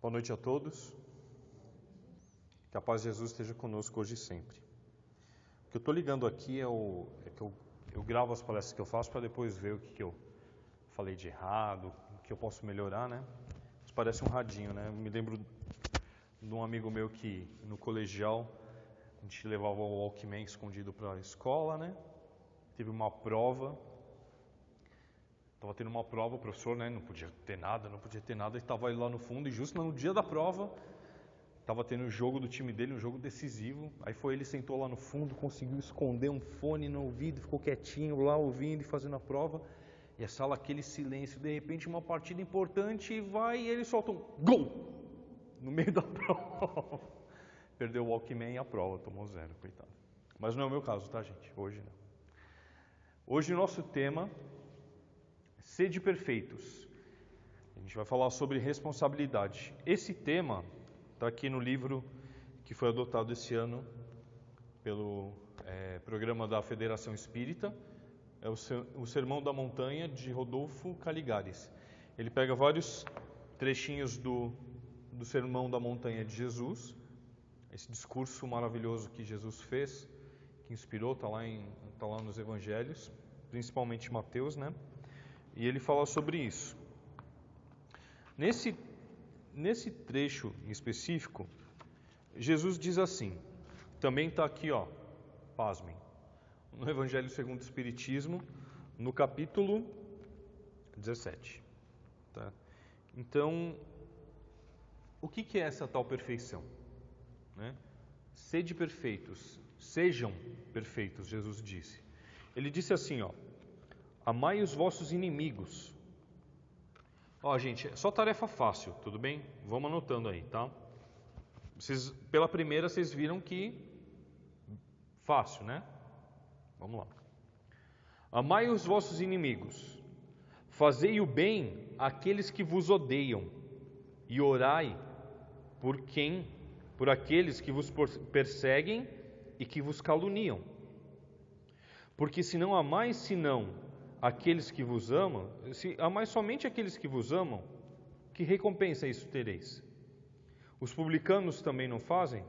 Boa noite a todos. Que a paz de Jesus esteja conosco hoje e sempre. O que eu estou ligando aqui é que eu gravo as palestras que eu faço para depois ver o que eu falei de errado, o que eu posso melhorar, né? Isso parece um radinho, né? Eu me lembro de um amigo meu que no colegial a gente levava o Walkman escondido para a escola, né? Teve uma prova. Estava tendo uma prova, o professor, né, não podia ter nada, e estava ele lá no fundo, e justo no dia da prova, estava tendo o jogo do time dele, um jogo decisivo, aí ele sentou lá no fundo, conseguiu esconder um fone no ouvido, ficou quietinho lá ouvindo e fazendo a prova, e a sala, aquele silêncio, de repente uma partida importante, e ele solta um gol, no meio da prova, perdeu o Walkman e a prova, tomou 0, coitado. Mas não é o meu caso, tá, gente? Hoje não. Hoje o nosso tema... Sede perfeitos. A gente vai falar sobre responsabilidade. Esse tema está aqui no livro que foi adotado esse ano pelo programa da Federação Espírita. É o Sermão da Montanha, de Rodolfo Caligares. Ele pega vários trechinhos do Sermão da Montanha de Jesus, esse discurso maravilhoso que Jesus fez, que inspirou, está lá nos Evangelhos, principalmente Mateus, né? E ele fala sobre isso. Nesse trecho em específico, Jesus diz assim, também está aqui, pasmem, no Evangelho segundo o Espiritismo, no capítulo 17. Tá? Então, o que é essa tal perfeição? Né? Sede perfeitos, sejam perfeitos, Jesus disse. Ele disse assim, amai os vossos inimigos. Gente, é só tarefa fácil, tudo bem? Vamos anotando aí, tá? Pela primeira, vocês viram que fácil, né? Vamos lá. Amai os vossos inimigos. Fazei o bem àqueles que vos odeiam. E orai por aqueles que vos perseguem e que vos caluniam. Porque se não amais senão aqueles que vos amam, se amais somente aqueles que vos amam, que recompensa isso tereis? Os publicanos também não fazem?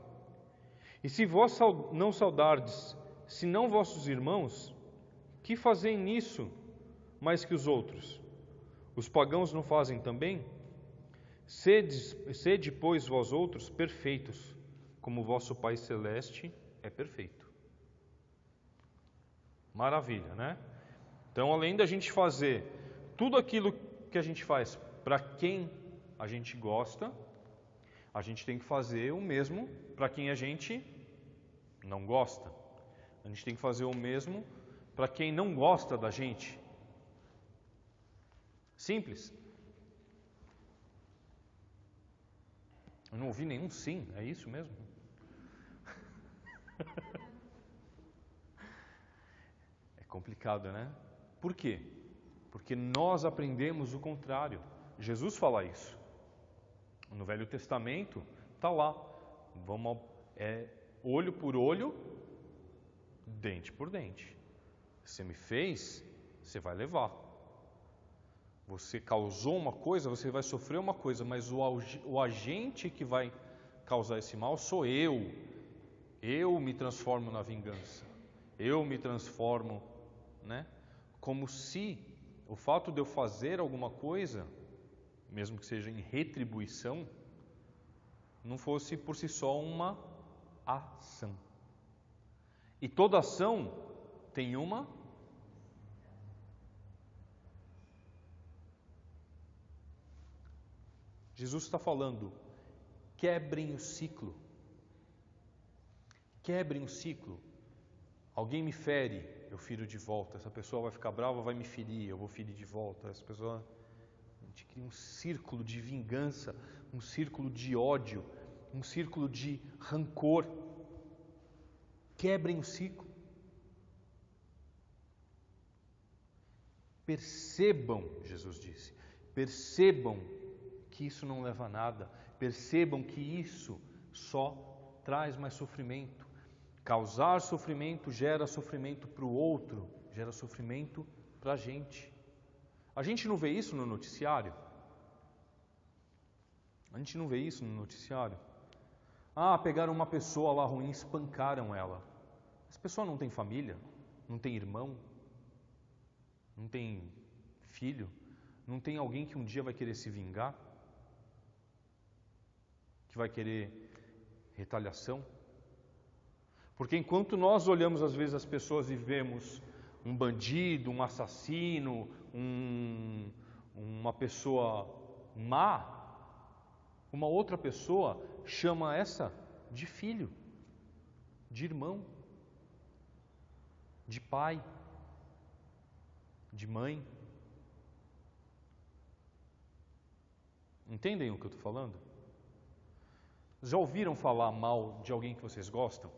E se vós não saudardes, senão vossos irmãos, que fazem nisso mais que os outros? Os pagãos não fazem também? Sede, pois, vós outros perfeitos, como vosso Pai Celeste é perfeito. Maravilha, né? Então, além da gente fazer tudo aquilo que a gente faz para quem a gente gosta, a gente tem que fazer o mesmo para quem a gente não gosta. A gente tem que fazer o mesmo para quem não gosta da gente. Simples. Eu não ouvi nenhum sim, é isso mesmo? É complicado, né? Por quê? Porque nós aprendemos o contrário. Jesus fala isso. No Velho Testamento está lá. Olho por olho, dente por dente. Você me fez, você vai levar. Você causou uma coisa, você vai sofrer uma coisa, mas o agente que vai causar esse mal sou eu. Eu me transformo na vingança. Eu me transformo, né? Como se o fato de eu fazer alguma coisa, mesmo que seja em retribuição, não fosse por si só uma ação. E toda ação tem uma Jesus está falando, quebrem o ciclo. Quebrem o ciclo. Alguém me fere, eu firo de volta. Essa pessoa vai ficar brava, vai me ferir, eu vou ferir de volta. Essa pessoa, a gente cria um círculo de vingança, um círculo de ódio, um círculo de rancor. Quebrem o ciclo. Percebam, Jesus disse, percebam que isso não leva a nada. Percebam que isso só traz mais sofrimento. Causar sofrimento gera sofrimento para o outro, gera sofrimento para a gente. A gente não vê isso no noticiário? A gente não vê isso no noticiário. Ah, pegaram uma pessoa lá ruim, espancaram ela. Essa pessoa não tem família, não tem irmão, não tem filho, não tem alguém que um dia vai querer se vingar, que vai querer retaliação. Porque enquanto nós olhamos às vezes as pessoas e vemos um bandido, um assassino, uma pessoa má, uma outra pessoa chama essa de filho, de irmão, de pai, de mãe. Entendem o que eu estou falando? Já ouviram falar mal de alguém que vocês gostam?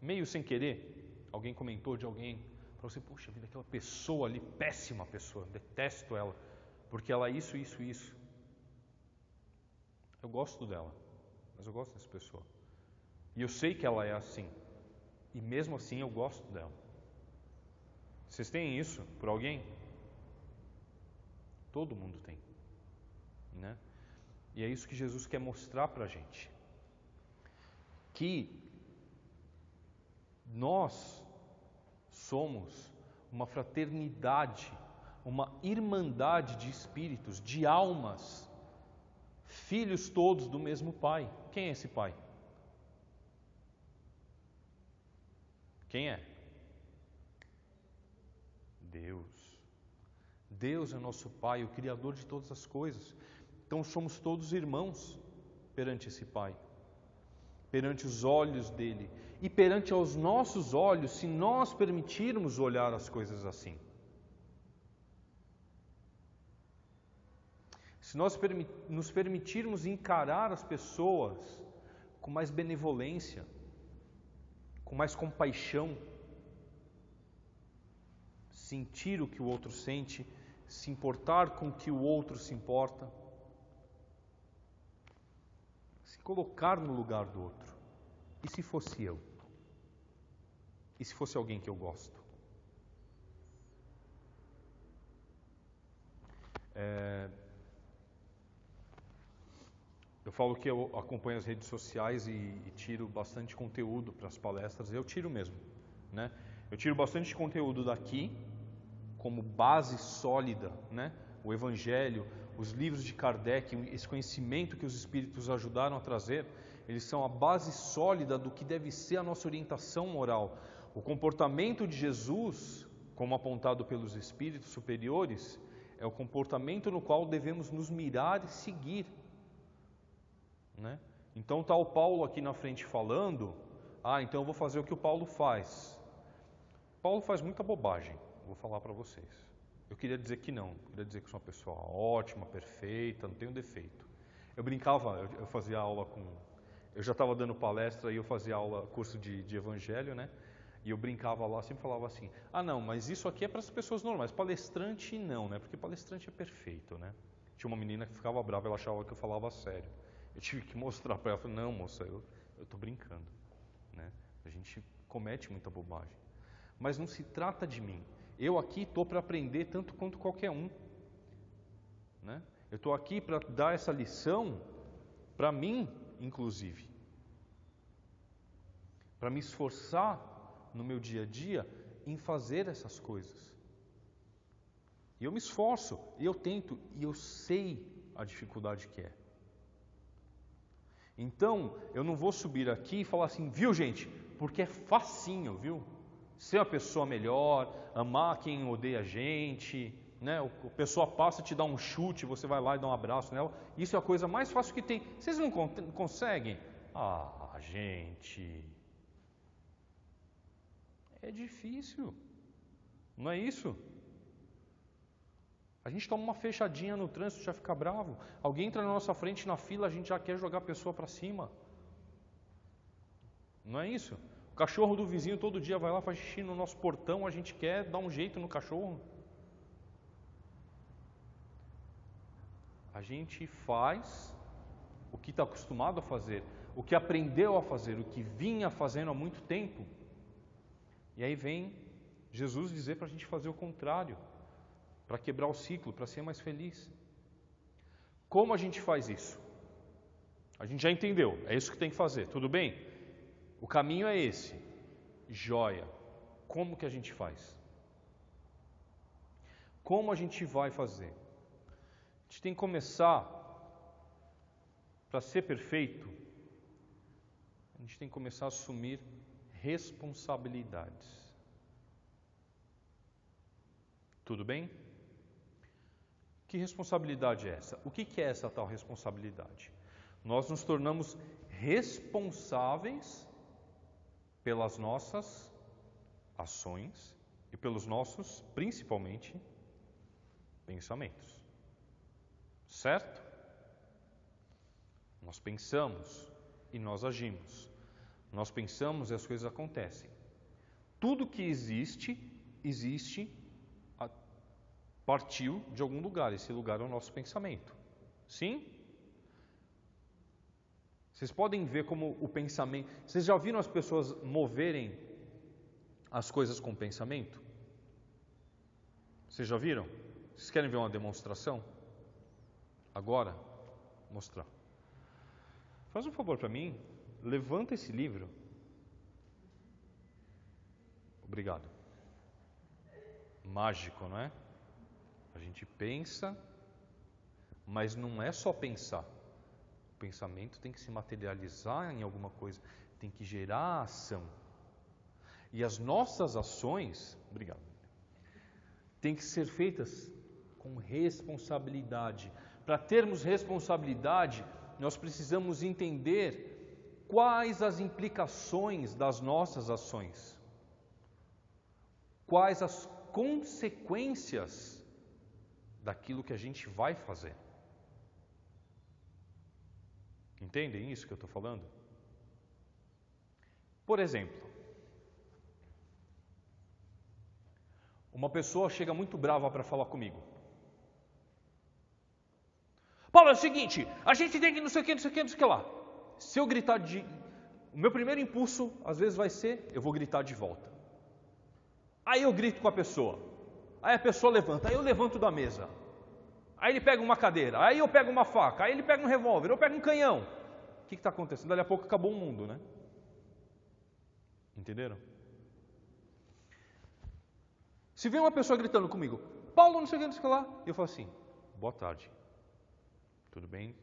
Meio sem querer, alguém comentou de alguém para você, poxa vida, aquela pessoa ali, péssima pessoa, detesto ela, porque ela é isso. Eu gosto dela, mas eu gosto dessa pessoa. E eu sei que ela é assim, e mesmo assim eu gosto dela. Vocês têm isso por alguém? Todo mundo tem, né? E é isso que Jesus quer mostrar para a gente. Que nós somos uma fraternidade, uma irmandade de espíritos, de almas, filhos todos do mesmo Pai. Quem é esse Pai? Quem é? Deus. Deus é nosso Pai, o Criador de todas as coisas. Então somos todos irmãos perante esse Pai, perante os olhos dele e perante aos nossos olhos, se nós permitirmos olhar as coisas assim. Se nós nos permitirmos encarar as pessoas com mais benevolência, com mais compaixão, sentir o que o outro sente, se importar com o que o outro se importa, se colocar no lugar do outro. E se fosse eu? E se fosse alguém que eu gosto? Eu falo que eu acompanho as redes sociais e tiro bastante conteúdo para as palestras. Eu tiro mesmo, né? Eu tiro bastante conteúdo daqui, como base sólida, né? O Evangelho, os livros de Kardec, esse conhecimento que os Espíritos ajudaram a trazer, eles são a base sólida do que deve ser a nossa orientação moral. O comportamento de Jesus, como apontado pelos Espíritos superiores, é o comportamento no qual devemos nos mirar e seguir, né? Então está o Paulo aqui na frente falando, então eu vou fazer o que o Paulo faz. Paulo faz muita bobagem, vou falar para vocês. Eu queria dizer que não, queria dizer que sou uma pessoa ótima, perfeita, não tenho defeito. Eu brincava, eu fazia aula eu já estava dando palestra e eu fazia aula, curso de evangelho, né? E eu brincava lá, sempre falava assim, não, mas isso aqui é para as pessoas normais, palestrante não, né? Porque palestrante é perfeito, né? Tinha uma menina que ficava brava, ela achava que eu falava sério. Eu tive que mostrar para ela, falei, não moça, eu estou brincando, né? A gente comete muita bobagem. Mas não se trata de mim. Eu aqui estou para aprender tanto quanto qualquer um, né? Eu estou aqui para dar essa lição para mim, inclusive. Para me esforçar no meu dia a dia em fazer essas coisas. E eu me esforço, e eu tento, e eu sei a dificuldade que é. Então, eu não vou subir aqui e falar assim, viu gente, porque é facinho, viu? Ser uma pessoa melhor, amar quem odeia a gente, né? A pessoa passa, te dá um chute, você vai lá e dá um abraço nela. Isso é a coisa mais fácil que tem. Vocês não conseguem? Gente, é difícil, não é isso? A gente toma uma fechadinha no trânsito, já fica bravo. Alguém entra na nossa frente na fila, a gente já quer jogar a pessoa para cima. Não é isso? O cachorro do vizinho todo dia vai lá, faz xixi no nosso portão, a gente quer dar um jeito no cachorro. A gente faz o que está acostumado a fazer, o que aprendeu a fazer, o que vinha fazendo há muito tempo. E aí vem Jesus dizer para a gente fazer o contrário, para quebrar o ciclo, para ser mais feliz. Como a gente faz isso? A gente já entendeu, é isso que tem que fazer, tudo bem? O caminho é esse. Joia. Como que a gente faz? Como a gente vai fazer? A gente tem que começar, para ser perfeito, a gente tem que começar a assumir responsabilidades. Tudo bem? Que responsabilidade é essa? O que é essa tal responsabilidade? Nós nos tornamos responsáveis pelas nossas ações e pelos nossos, principalmente, pensamentos. Certo? Nós pensamos e nós agimos. Nós pensamos e as coisas acontecem. Tudo que existe partiu de algum lugar. Esse lugar é o nosso pensamento. Sim? Vocês podem ver como o pensamento... Vocês já viram as pessoas moverem as coisas com o pensamento? Vocês já viram? Vocês querem ver uma demonstração? Agora? Vou mostrar. Faz um favor para mim. Levanta esse livro. Obrigado. Mágico, não é? A gente pensa, mas não é só pensar. O pensamento tem que se materializar em alguma coisa, tem que gerar ação. E as nossas ações, obrigado, tem que ser feitas com responsabilidade. Para termos responsabilidade, nós precisamos entender quais as implicações das nossas ações, quais as consequências daquilo que a gente vai fazer. Entendem isso que eu estou falando? Por exemplo, uma pessoa chega muito brava para falar comigo. Paulo, é o seguinte, a gente tem que não sei o que, não sei o que, não sei o que lá. Se eu gritar o meu primeiro impulso, às vezes vai ser, eu vou gritar de volta. Aí eu grito com a pessoa. Aí a pessoa levanta, aí eu levanto da mesa. Aí ele pega uma cadeira, aí eu pego uma faca, aí ele pega um revólver, eu pego um canhão. O que está acontecendo? Dali a pouco acabou o mundo, né? Entenderam? Se vem uma pessoa gritando comigo, Paulo, não sei o que, não sei o que lá, eu falo assim, boa tarde. Tudo bem?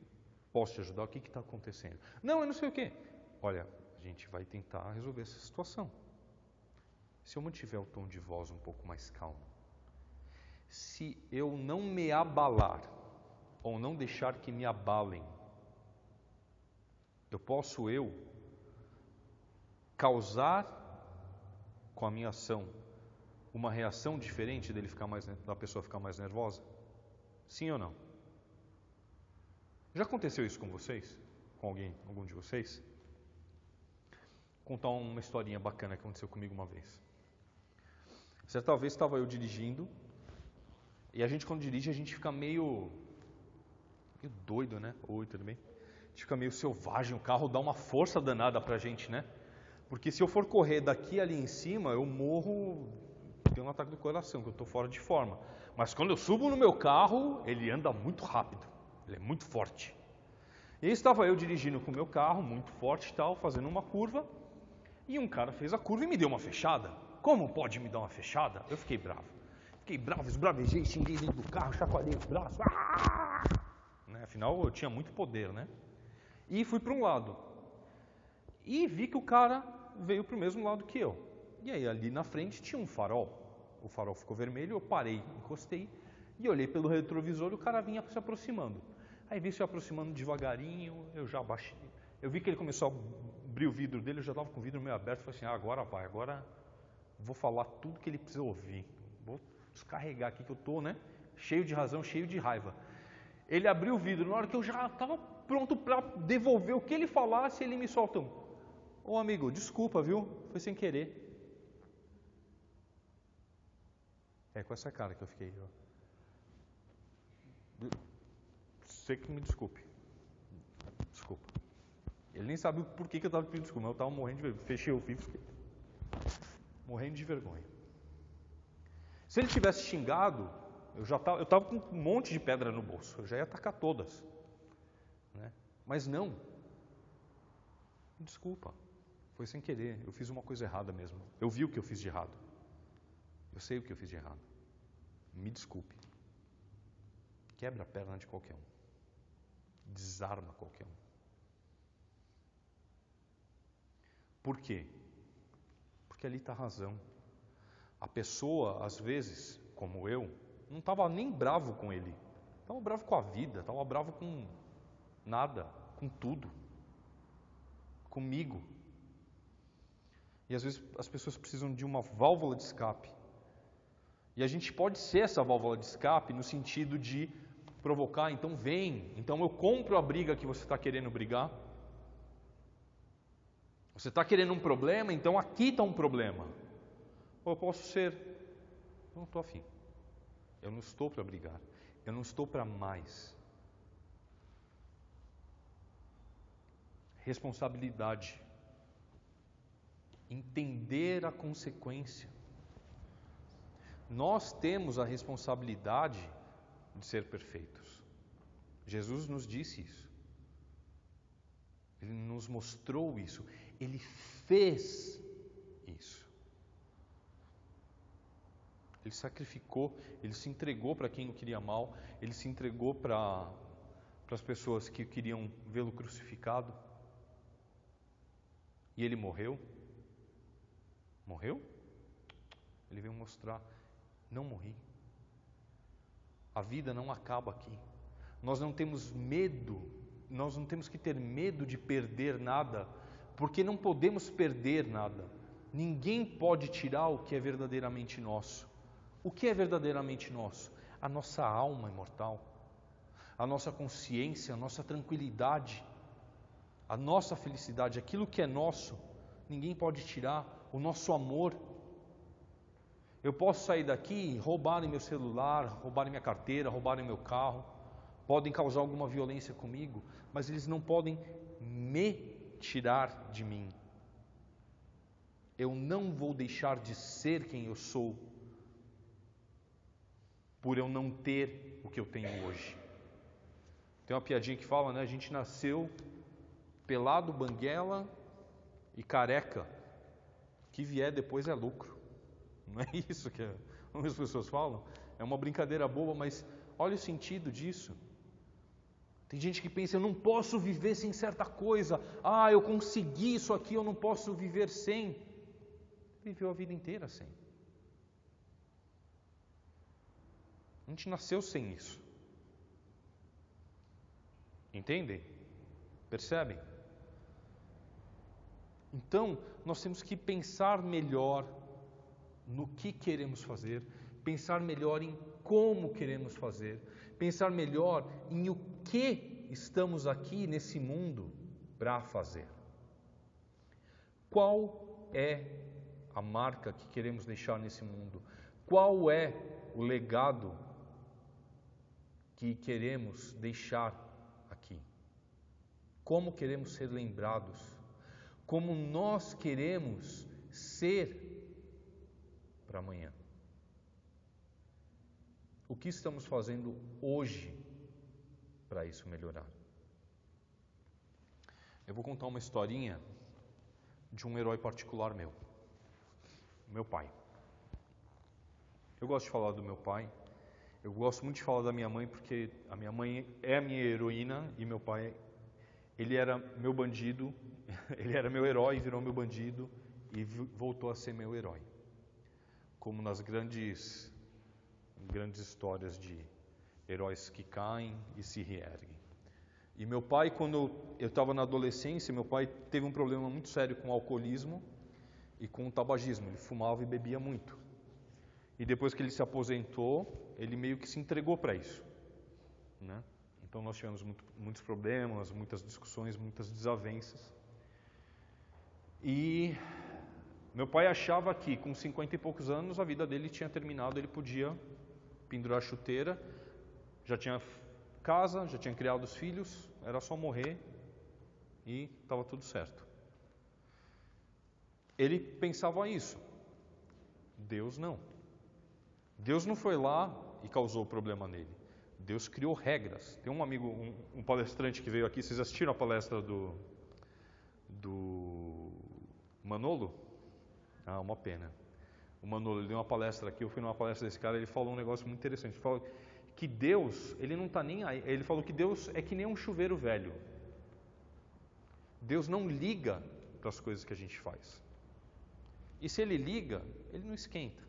Posso te ajudar? O que está acontecendo? Não, eu não sei o que. Olha, a gente vai tentar resolver essa situação. Se eu mantiver o tom de voz um pouco mais calmo, se eu não me abalar, ou não deixar que me abalem, eu posso causar com a minha ação uma reação diferente da pessoa ficar mais nervosa? Sim ou não? Já aconteceu isso com vocês? Com algum de vocês? Vou contar uma historinha bacana que aconteceu comigo uma vez. Certa vez estava eu dirigindo, e a gente quando dirige, a gente fica meio doido, né? Oi, tudo bem? A gente fica meio selvagem, o carro dá uma força danada pra gente, né? Porque se eu for correr daqui ali em cima, eu morro, tenho um ataque do coração, que eu estou fora de forma. Mas quando eu subo no meu carro, ele anda muito rápido, ele é muito forte. E aí estava eu dirigindo com o meu carro, muito forte e tal, fazendo uma curva, e um cara fez a curva e me deu uma fechada. Como pode me dar uma fechada? Eu fiquei bravo. Esbravejei, xinguei dentro do carro, chacoalhei os braços. Né? Afinal, eu tinha muito poder, né? E fui para um lado. E vi que o cara veio para o mesmo lado que eu. E aí, ali na frente, tinha um farol. O farol ficou vermelho, eu parei, encostei e olhei pelo retrovisor e o cara vinha se aproximando. Aí vi se aproximando devagarinho, eu já abaixei. Eu vi que ele começou a abrir o vidro dele, eu já estava com o vidro meio aberto. Falei assim, agora vai, agora vou falar tudo que ele precisa ouvir. Vou descarregar aqui que eu estou, né? Cheio de razão, cheio de raiva. Ele abriu o vidro, na hora que eu já estava pronto para devolver o que ele falasse, ele me solta um: ô amigo, desculpa, viu? Foi sem querer. É com essa cara que eu fiquei. Você que me desculpe. Desculpa. Ele nem sabe por que eu estava pedindo desculpa, mas eu estava morrendo de vergonha. Fechei o vidro, fiquei morrendo de vergonha. Se ele tivesse xingado, eu estava com um monte de pedra no bolso, eu já ia atacar todas. Né? Mas não, Desculpa, foi sem querer, eu fiz uma coisa errada mesmo. Eu vi o que eu fiz de errado. Eu sei o que eu fiz de errado. Me desculpe. Quebra a perna de qualquer um. Desarma qualquer um. Por quê? Porque ali está a razão. A pessoa, às vezes, como eu, não estava nem bravo com ele. Estava bravo com a vida, estava bravo com nada, com tudo. Comigo. E às vezes as pessoas precisam de uma válvula de escape. E a gente pode ser essa válvula de escape no sentido de provocar, então vem, então eu compro a briga que você está querendo brigar. Você está querendo um problema, então aqui está um problema. Ou eu posso ser, eu não estou afim. Eu não estou para brigar. Eu não estou para mais. Responsabilidade. Entender a consequência. Nós temos a responsabilidade de ser perfeitos. Jesus nos disse isso. Ele nos mostrou isso. Ele fez isso. Ele sacrificou, ele se entregou para quem o queria mal, ele se entregou para as pessoas que queriam vê-lo crucificado. E ele morreu. Morreu? Ele veio mostrar, não morri. A vida não acaba aqui. Nós não temos medo, nós não temos que ter medo de perder nada, porque não podemos perder nada. Ninguém pode tirar o que é verdadeiramente nosso. O que é verdadeiramente nosso? A nossa alma imortal, a nossa consciência, a nossa tranquilidade, a nossa felicidade, aquilo que é nosso, ninguém pode tirar. O nosso amor. Eu posso sair daqui e roubarem meu celular, roubarem minha carteira, roubarem meu carro, podem causar alguma violência comigo, mas eles não podem me tirar de mim. Eu não vou deixar de ser quem eu sou por eu não ter o que eu tenho hoje. Tem uma piadinha que fala, né? A gente nasceu pelado, banguela e careca. O que vier depois é lucro. Não é isso que algumas pessoas falam? É uma brincadeira boba, mas olha o sentido disso. Tem gente que pensa, eu não posso viver sem certa coisa. Ah, eu consegui isso aqui, eu não posso viver sem. Viveu a vida inteira sem. A gente nasceu sem isso. Entendem? Percebem? Então, nós temos que pensar melhor no que queremos fazer, pensar melhor em como queremos fazer, pensar melhor em o que estamos aqui nesse mundo para fazer. Qual é a marca que queremos deixar nesse mundo? Qual é o legado que queremos deixar aqui? Como queremos ser lembrados? Como nós queremos ser para amanhã? O que estamos fazendo hoje para isso melhorar? Eu vou contar uma historinha de um herói particular meu. Meu pai. Eu gosto de falar do meu pai. Eu gosto muito de falar da minha mãe, porque a minha mãe é a minha heroína e meu pai, ele era meu bandido, ele era meu herói, virou meu bandido e voltou a ser meu herói. Como nas grandes histórias de heróis que caem e se reerguem. E meu pai, quando eu estava na adolescência, meu pai teve um problema muito sério com o alcoolismo e com o tabagismo. Ele fumava e bebia muito. E depois que ele se aposentou, ele meio que se entregou para isso, né? Então nós tivemos muitos problemas, muitas discussões, muitas desavenças. E meu pai achava que com 50 e poucos anos a vida dele tinha terminado, ele podia pendurar a chuteira, já tinha casa, já tinha criado os filhos, era só morrer e estava tudo certo. Ele pensava isso. Deus não. Deus não foi lá e causou o problema nele. Deus criou regras. Tem um amigo, um palestrante que veio aqui, vocês assistiram a palestra do Manolo? Ah, uma pena. O Manolo, ele deu uma palestra aqui, eu fui numa palestra desse cara, ele falou um negócio muito interessante. Ele falou que Deus, ele não está nem aí. Ele falou que Deus é que nem um chuveiro velho. Deus não liga para as coisas que a gente faz. E se ele liga, ele não esquenta.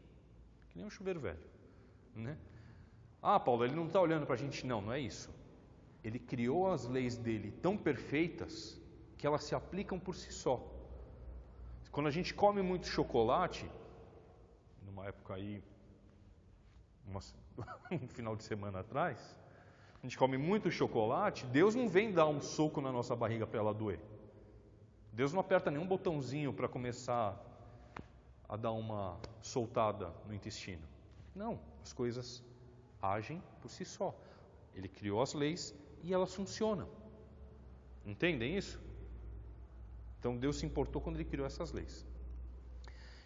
Que nem um chuveiro velho, né? Ah, Paulo, ele não está olhando para a gente. Não, não é isso. Ele criou as leis dele tão perfeitas que elas se aplicam por si só. Quando a gente come muito chocolate, numa época aí, um final de semana atrás, a gente come muito chocolate, Deus não vem dar um soco na nossa barriga para ela doer. Deus não aperta nenhum botãozinho para começar a dar uma soltada no intestino. Não, as coisas agem por si só. Ele criou as leis e elas funcionam. Entendem isso? Então Deus se importou quando ele criou essas leis.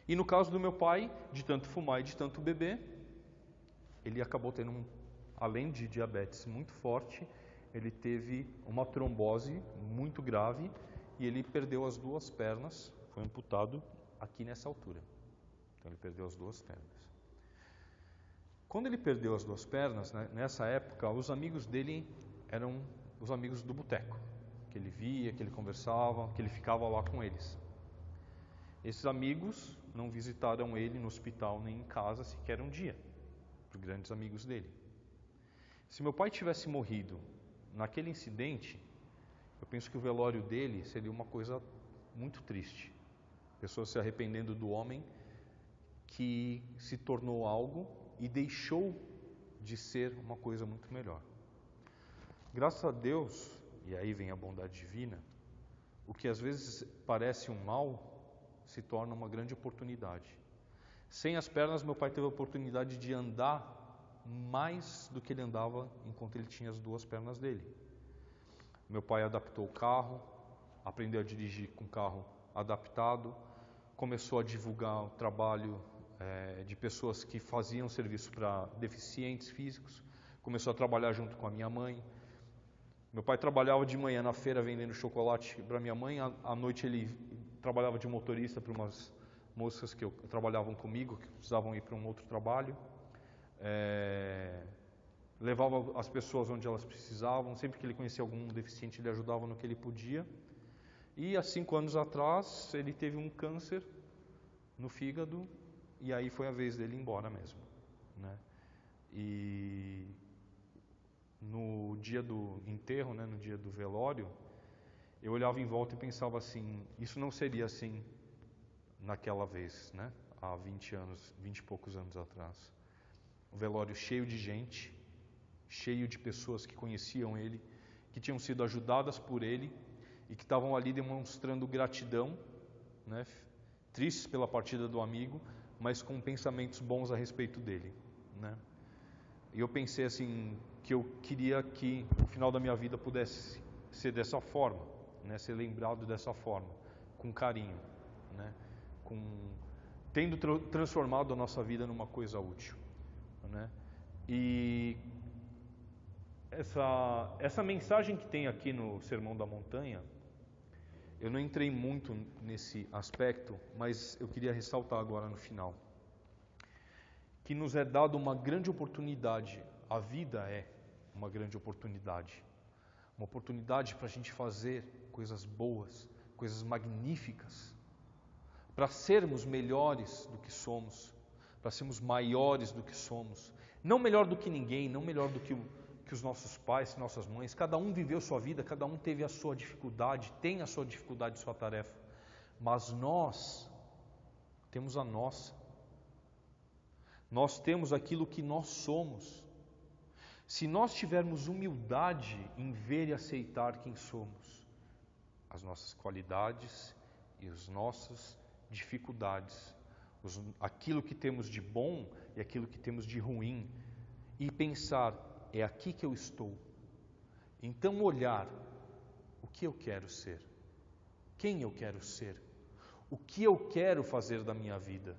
E no caso do meu pai, de tanto fumar e de tanto beber, ele acabou tendo, além de diabetes muito forte, ele teve uma trombose muito grave e ele perdeu as 2 pernas, foi amputado aqui nessa altura. Então ele perdeu as 2 pernas. Quando ele perdeu as 2 pernas, né, nessa época, os amigos dele eram os amigos do boteco, que ele via, que ele conversava, que ele ficava lá com eles. Esses amigos não visitaram ele no hospital nem em casa sequer um dia, os grandes amigos dele. Se meu pai tivesse morrido naquele incidente, eu penso que o velório dele seria uma coisa muito triste. Pessoas se arrependendo do homem que se tornou algo e deixou de ser uma coisa muito melhor. Graças a Deus, e aí vem a bondade divina, o que às vezes parece um mal se torna uma grande oportunidade. Sem as pernas, meu pai teve a oportunidade de andar mais do que ele andava enquanto ele tinha as 2 pernas dele. Meu pai adaptou o carro, aprendeu a dirigir com o carro adaptado, começou a divulgar o trabalho de pessoas que faziam serviço para deficientes físicos, começou a trabalhar junto com a minha mãe. Meu pai trabalhava de manhã na feira vendendo chocolate para minha mãe, à noite ele trabalhava de motorista para umas moças que trabalhavam comigo, que precisavam ir para um outro trabalho. Levava as pessoas onde elas precisavam, sempre que ele conhecia algum deficiente ele ajudava no que ele podia. E há 5 anos atrás ele teve um câncer no fígado e aí foi a vez dele ir embora mesmo, né? E no dia do enterro, né, no dia do velório, eu olhava em volta e pensava assim, isso não seria assim naquela vez, né? Há 20 e poucos anos atrás. Um velório cheio de gente, cheio de pessoas que conheciam ele, que tinham sido ajudadas por ele e que estavam ali demonstrando gratidão, né? Tristes pela partida do amigo, mas com pensamentos bons a respeito dele, né? E eu pensei assim, que eu queria que o final da minha vida pudesse ser dessa forma, né? Ser lembrado dessa forma, com carinho, né? Tendo transformado a nossa vida numa coisa útil, né? E essa mensagem que tem aqui no Sermão da Montanha, eu não entrei muito nesse aspecto, mas eu queria ressaltar agora no final, que nos é dado uma grande oportunidade, a vida é uma grande oportunidade, uma oportunidade para a gente fazer coisas boas, coisas magníficas, para sermos melhores do que somos, para sermos maiores do que somos, não melhor do que ninguém, não melhor do que os nossos pais, nossas mães. Cada um viveu sua vida, cada um teve a sua dificuldade, tem a sua dificuldade, sua tarefa, mas nós temos a nossa. Nós temos aquilo que nós somos. Se nós tivermos humildade em ver e aceitar quem somos, as nossas qualidades e as nossas dificuldades, aquilo que temos de bom e aquilo que temos de ruim, e pensar, é aqui que eu estou. Então olhar, o que eu quero ser? Quem eu quero ser? O que eu quero fazer da minha vida?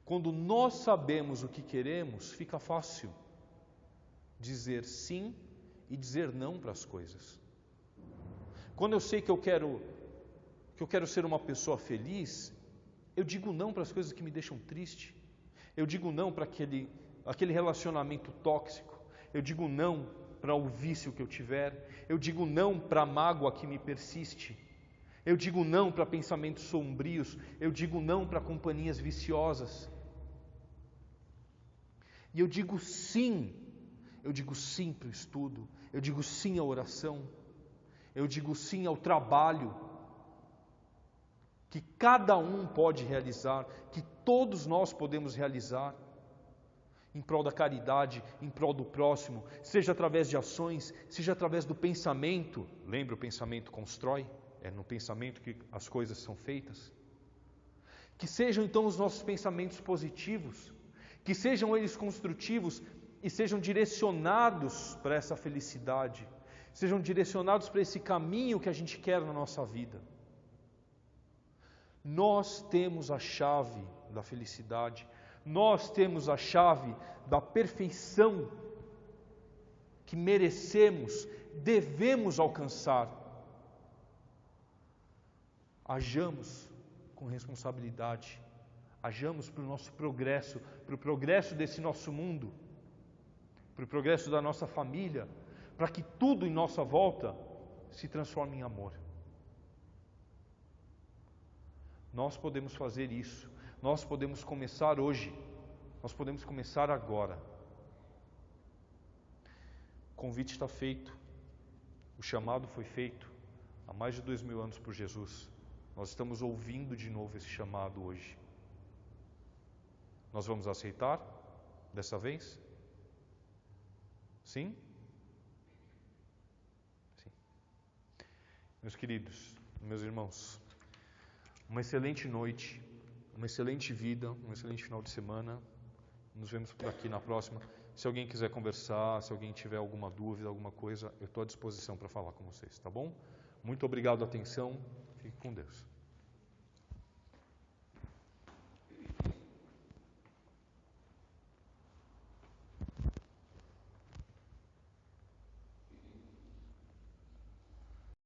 Quando nós sabemos o que queremos, fica fácil dizer sim e dizer não para as coisas. Quando eu sei que eu quero que eu quero ser uma pessoa feliz, eu digo não para as coisas que me deixam triste. Eu digo não para aquele relacionamento tóxico. Eu digo não para o vício que eu tiver. Eu digo não para a mágoa que me persiste. Eu digo não para pensamentos sombrios. Eu digo não para companhias viciosas. E eu digo sim para o estudo. Eu digo sim à oração. Eu digo sim ao trabalho que cada um pode realizar, que todos nós podemos realizar, em prol da caridade, em prol do próximo, seja através de ações, seja através do pensamento. Lembra, o pensamento constrói, é no pensamento que as coisas são feitas. Que sejam então os nossos pensamentos positivos, que sejam eles construtivos e sejam direcionados para essa felicidade, sejam direcionados para esse caminho que a gente quer na nossa vida. Nós temos a chave da felicidade, nós temos a chave da perfeição que merecemos, devemos alcançar. Hajamos com responsabilidade, hajamos para o nosso progresso, para o progresso desse nosso mundo, para o progresso da nossa família, para que tudo em nossa volta se transforme em amor. Nós podemos fazer isso, nós podemos começar hoje, nós podemos começar agora. O convite está feito, o chamado foi feito há mais de 2000 anos por Jesus. Nós estamos ouvindo de novo esse chamado hoje. Nós vamos aceitar dessa vez? Sim? Sim. Meus queridos, meus irmãos, uma excelente noite, uma excelente vida, um excelente final de semana. Nos vemos por aqui na próxima. Se alguém quiser conversar, se alguém tiver alguma dúvida, alguma coisa, eu estou à disposição para falar com vocês, tá bom? Muito obrigado pela atenção. Fique com Deus.